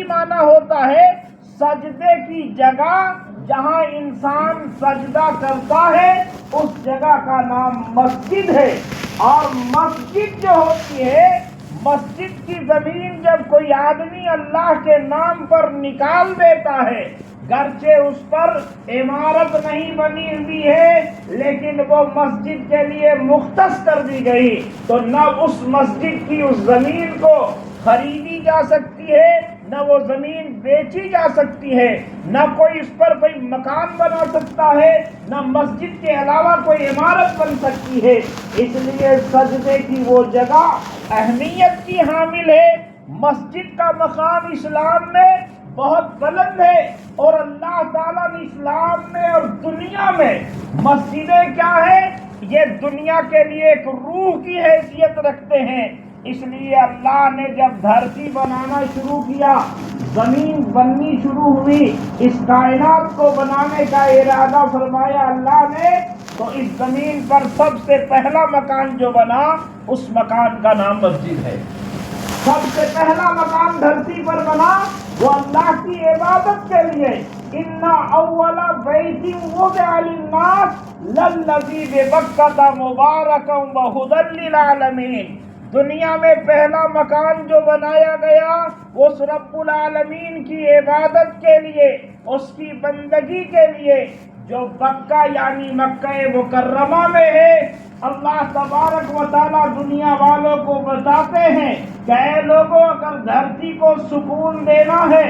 معنی ہوتا ہے سجدے کی جگہ، جہاں انسان سجدہ کرتا ہے اس جگہ کا نام مسجد ہے۔ اور مسجد جو ہوتی ہے، مسجد کی زمین جب کوئی آدمی اللہ کے نام پر نکال دیتا ہے، گرچہ اس پر عمارت نہیں بنی ہوئی ہے لیکن وہ مسجد کے لیے مختص کر دی گئی، تو نہ اس مسجد کی اس زمین کو خریدی جا سکتی ہے، نہ وہ زمین بیچی جا سکتی ہے، نہ کوئی اس پر کوئی مکان بنا سکتا ہے، نہ مسجد کے علاوہ کوئی عمارت بن سکتی ہے۔ اس لیے سجدے کی وہ جگہ اہمیت کی حامل ہے۔ مسجد کا مقام اسلام میں بہت بلند ہے، اور اللہ تعالیٰ نے اسلام میں اور دنیا میں مسجدیں کیا ہیں، یہ دنیا کے لیے ایک روح کی حیثیت رکھتے ہیں۔ اس لیے اللہ نے جب دھرتی بنانا شروع کیا، زمین بننی شروع ہوئی، اس کائنات کو بنانے کا ارادہ فرمایا اللہ نے، تو اس زمین پر سب سے پہلا مکان جو بنا اس مکان کا نام مسجد ہے۔ سب سے پہلا مکان دھرتی پر بنا وہ اللہ کی عبادت کے لیے۔ اِنَّ أَوَّلَ بَيْتٍ وُضِعَ لِلنَّاسِ لَلَّذِي بِبَكَّةَ مُبَارَكًا وَهُدًى لِّلْعَالَمِينَ۔ دنیا میں پہلا مکان جو بنایا گیا اس رب العالمین کی عبادت کے لیے، اس کی بندگی کے لیے، جو مکہ یعنی مکہ مکرمہ میں ہے۔ اللہ تبارک و تعالیٰ دنیا والوں کو بتاتے ہیں کہ اے لوگوں، اگر دھرتی کو سکون دینا ہے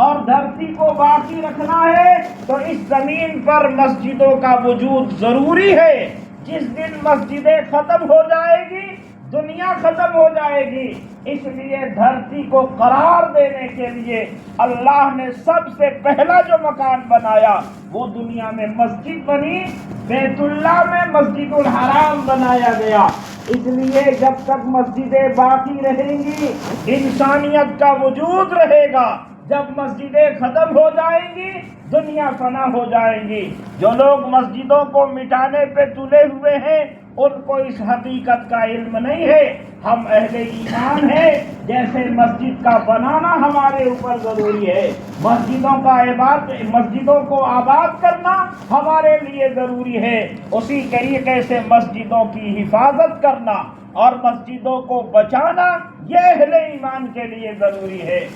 اور دھرتی کو باقی رکھنا ہے تو اس زمین پر مسجدوں کا وجود ضروری ہے۔ جس دن مسجدیں ختم ہو جائے گی دنیا ختم ہو جائے گی۔ اس لیے دھرتی کو قرار دینے کے لیے اللہ نے سب سے پہلا جو مکان بنایا وہ دنیا میں مسجد بنی۔ بیت اللہ میں مسجد الحرام بنایا گیا۔ اس لیے جب تک مسجدیں باقی رہیں گی انسانیت کا وجود رہے گا۔ جب مسجدیں ختم ہو جائیں گی دنیا فنا ہو جائیں گی۔ جو لوگ مسجدوں کو مٹانے پہ تلے ہوئے ہیں ان کو اس حقیقت کا علم نہیں ہے۔ ہم اہل ایمان ہیں، جیسے مسجد کا بنانا ہمارے اوپر ضروری ہے، مسجدوں کو آباد کرنا ہمارے لیے ضروری ہے، اسی طریقے سے مسجدوں کی حفاظت کرنا اور مسجدوں کو بچانا یہ اہل ایمان کے لیے ضروری ہے۔